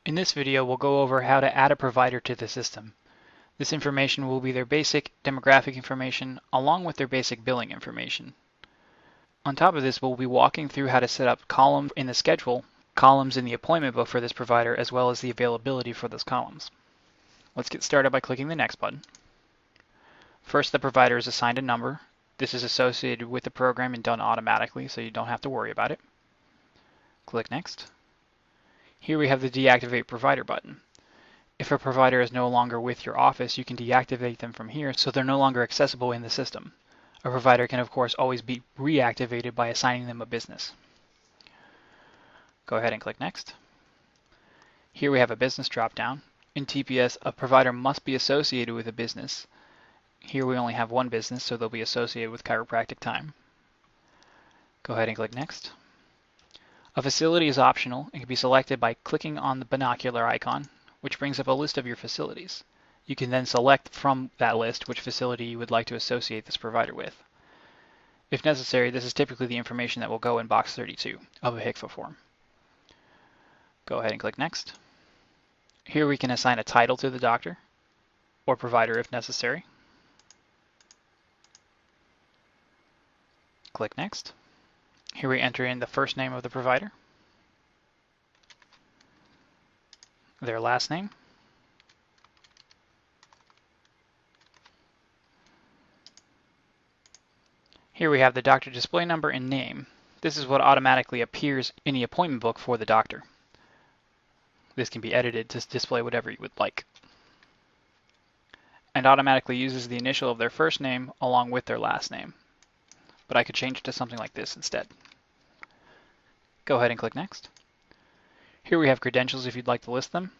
In this video, we'll go over how to add a provider to the system. This information will be their basic demographic information along with their basic billing information. On top of this, we'll be walking through how to set up columns in the schedule, columns in the appointment book for this provider, as well as the availability for those columns. Let's get started by clicking the Next button. First, the provider is assigned a number. This is associated with the program and done automatically, so you don't have to worry about it. Click Next. Here we have the Deactivate Provider button. If a provider is no longer with your office, you can deactivate them from here so they're no longer accessible in the system. A provider can, of course, always be reactivated by assigning them a business. Go ahead and click Next. Here we have a business dropdown. In TPS, a provider must be associated with a business. Here we only have one business, so they'll be associated with Chiropractic Time. Go ahead and click Next. A facility is optional and can be selected by clicking on the binocular icon, which brings up a list of your facilities. You can then select from that list which facility you would like to associate this provider with. If necessary, this is typically the information that will go in box 32 of a HCFA form. Go ahead and click Next. Here we can assign a title to the doctor or provider if necessary. Click Next. Here we enter in the first name of the provider, their last name, here we have the doctor display number and name. This is what automatically appears in the appointment book for the doctor. This can be edited to display whatever you would like, and automatically uses the initial of their first name along with their last name. But I could change it to something like this instead. Go ahead and click Next. Here we have credentials if you'd like to list them.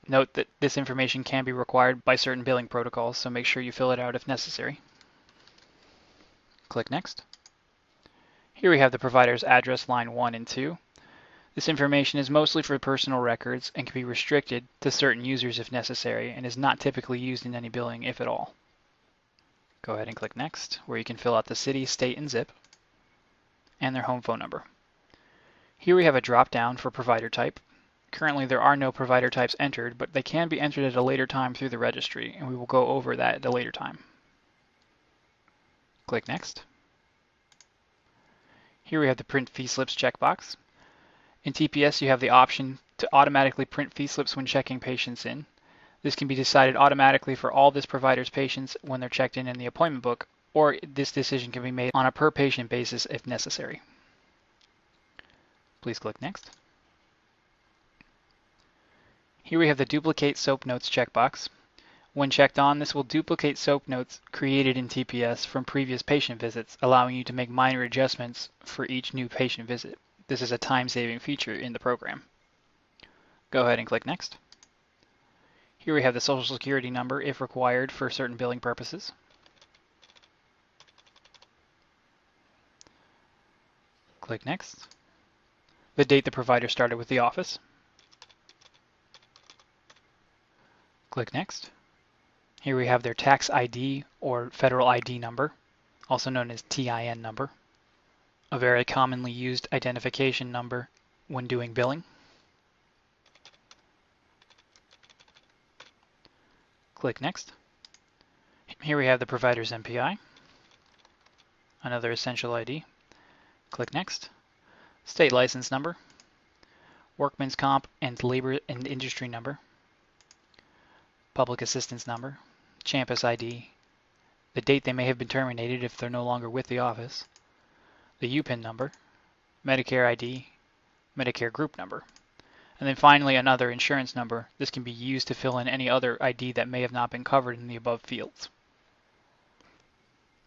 Note that this information can be required by certain billing protocols, so make sure you fill it out if necessary. Click Next. Here we have the provider's address line 1 and 2. This information is mostly for personal records and can be restricted to certain users if necessary and is not typically used in any billing if at all. Go ahead and click Next, where you can fill out the city, state, and zip, and their home phone number. Here we have a drop-down for provider type. Currently there are no provider types entered, but they can be entered at a later time through the registry, and we will go over that at a later time. Click Next. Here we have the Print Fee Slips checkbox. In TPS, you have the option to automatically print fee slips when checking patients in. This can be decided automatically for all this provider's patients when they're checked in the appointment book, or this decision can be made on a per patient basis if necessary. Please click Next. Here we have the Duplicate Soap Notes checkbox. When checked on, this will duplicate soap notes created in TPS from previous patient visits, allowing you to make minor adjustments for each new patient visit. This is a time-saving feature in the program. Go ahead and click Next. Here we have the Social Security number if required for certain billing purposes. Click Next. The date the provider started with the office. Click Next. Here we have their tax ID or federal ID number, also known as TIN number, a very commonly used identification number when doing billing. Click Next. Here we have the provider's MPI, another essential ID. Click Next. State license number, workman's comp and labor and industry number, public assistance number, Champus ID, the date they may have been terminated if they're no longer with the office, the UPIN number, Medicare ID, Medicare group number, and then finally another insurance number. This can be used to fill in any other ID that may have not been covered in the above fields.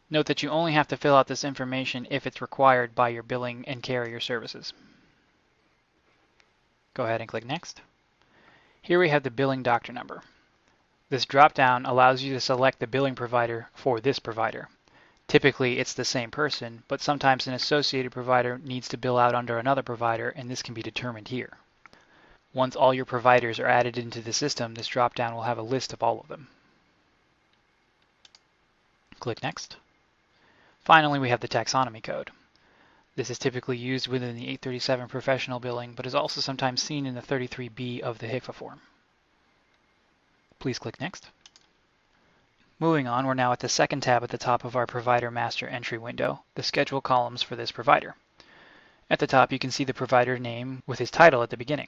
Note that you only have to fill out this information if it's required by your billing and carrier services. Go ahead and click Next. Here we have the billing doctor number. This drop-down allows you to select the billing provider for this provider. Typically, it's the same person, but sometimes an associated provider needs to bill out under another provider, and this can be determined here. Once all your providers are added into the system, this drop-down will have a list of all of them. Click Next. Finally, we have the taxonomy code. This is typically used within the 837 professional billing, but is also sometimes seen in the 33B of the HCFA form. Please click Next. Moving on, we're now at the second tab at the top of our Provider Master Entry window, the schedule columns for this provider. At the top, you can see the provider name with his title at the beginning.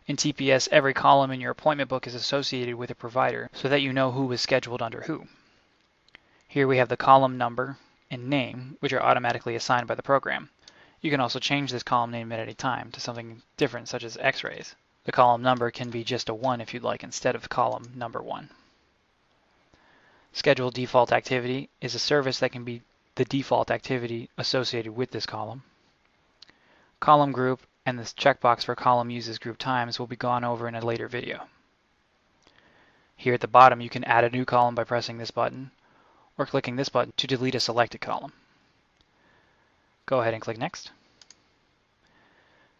In TPS, every column in your appointment book is associated with a provider so that you know who is scheduled under who. Here we have the column number and name, which are automatically assigned by the program. You can also change this column name at any time to something different, such as X-rays. The column number can be just a 1 if you'd like, instead of column number 1. Schedule default activity is a service that can be the default activity associated with this column. Column group and this checkbox for column uses group times will be gone over in a later video. Here at the bottom, you can add a new column by pressing this button or clicking this button to delete a selected column. Go ahead and click Next.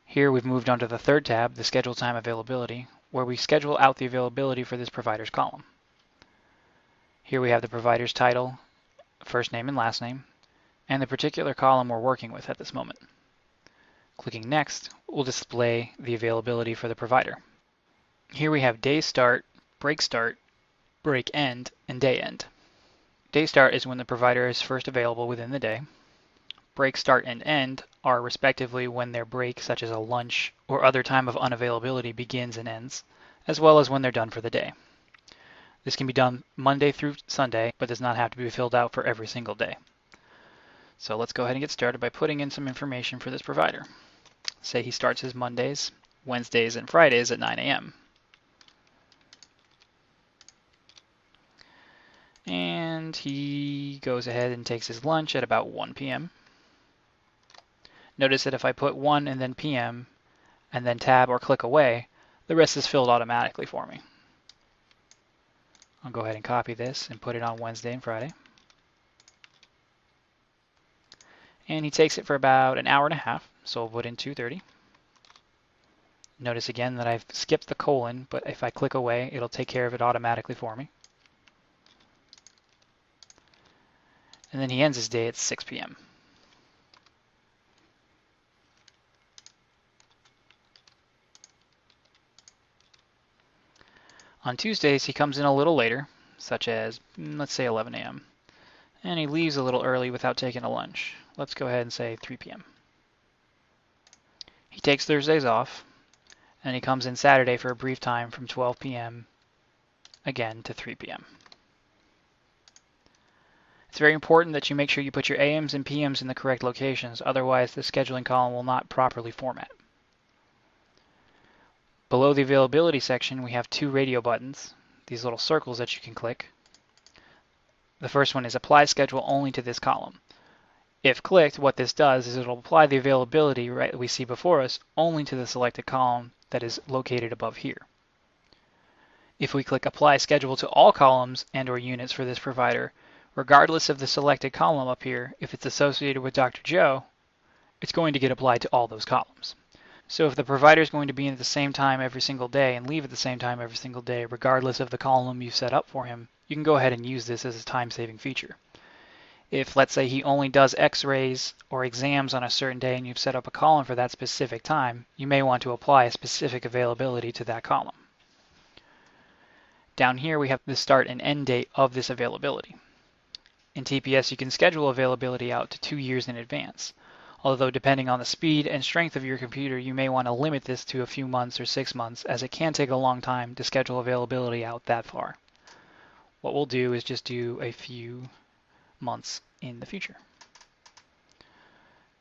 Here we've moved on to the third tab, the Schedule Time Availability, where we schedule out the availability for this provider's column. Here we have the provider's title, first name and last name, and the particular column we're working with at this moment. Clicking Next will display the availability for the provider. Here we have day start, break end, and day end. Day start is when the provider is first available within the day. Break, start, and end are respectively when their break, such as a lunch or other time of unavailability, begins and ends, as well as when they're done for the day. This can be done Monday through Sunday, but does not have to be filled out for every single day. So let's go ahead and get started by putting in some information for this provider. Say he starts his Mondays, Wednesdays, and Fridays at 9 a.m. And he goes ahead and takes his lunch at about 1 p.m. Notice that if I put 1 and then p.m. and then tab or click away, the rest is filled automatically for me. I'll go ahead and copy this and put it on Wednesday and Friday. And he takes it for about an hour and a half, so we'll put in 2:30. Notice again that I've skipped the colon, but if I click away, it'll take care of it automatically for me. And then he ends his day at 6 p.m. On Tuesdays, he comes in a little later, such as, let's say 11 a.m. And he leaves a little early without taking a lunch. Let's go ahead and say 3 p.m. He takes Thursdays off, and he comes in Saturday for a brief time from 12 p.m. again to 3 p.m. It's very important that you make sure you put your AMs and PMs in the correct locations, otherwise the scheduling column will not properly format. Below the availability section, we have 2 radio buttons, these little circles that you can click. The first one is Apply Schedule only to this column. If clicked, what this does is it'll apply the availability that we see before us only to the selected column that is located above here. If we click Apply Schedule to all columns and/or units for this provider, regardless of the selected column up here, if it's associated with Dr. Joe, it's going to get applied to all those columns. So if the provider is going to be in at the same time every single day and leave at the same time every single day, regardless of the column you've set up for him, you can go ahead and use this as a time-saving feature. If, let's say, he only does X-rays or exams on a certain day and you've set up a column for that specific time, you may want to apply a specific availability to that column. Down here we have the start and end date of this availability. In TPS, you can schedule availability out to 2 years in advance. Although depending on the speed and strength of your computer, you may want to limit this to a few months or 6 months, as it can take a long time to schedule availability out that far. What we'll do is just do a few months in the future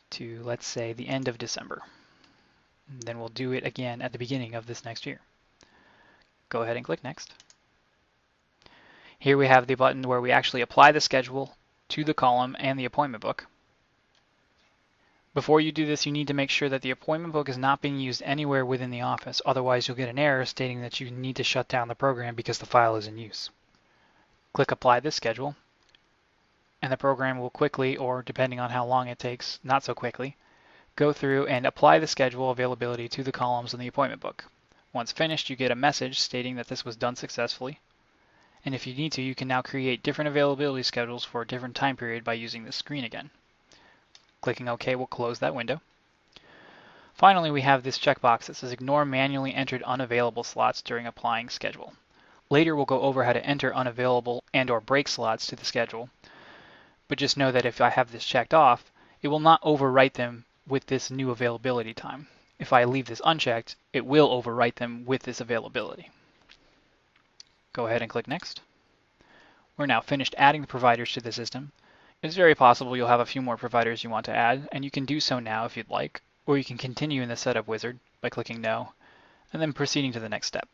to, let's say, the end of December. And then we'll do it again at the beginning of this next year. Go ahead and click Next. Here we have the button where we actually apply the schedule to the column and the appointment book. Before you do this, you need to make sure that the appointment book is not being used anywhere within the office. Otherwise, you'll get an error stating that you need to shut down the program because the file is in use. Click Apply this schedule, and the program will quickly, or depending on how long it takes, not so quickly, go through and apply the schedule availability to the columns in the appointment book. Once finished, you get a message stating that this was done successfully. And if you need to, you can now create different availability schedules for a different time period by using this screen again. Clicking OK will close that window. Finally, we have this checkbox that says ignore manually entered unavailable slots during applying schedule. Later, we'll go over how to enter unavailable and/or break slots to the schedule. But just know that if I have this checked off, it will not overwrite them with this new availability time. If I leave this unchecked, it will overwrite them with this availability. Go ahead and click Next. We're now finished adding the providers to the system. It's very possible you'll have a few more providers you want to add, and you can do so now if you'd like, or you can continue in the setup wizard by clicking No, and then proceeding to the next step.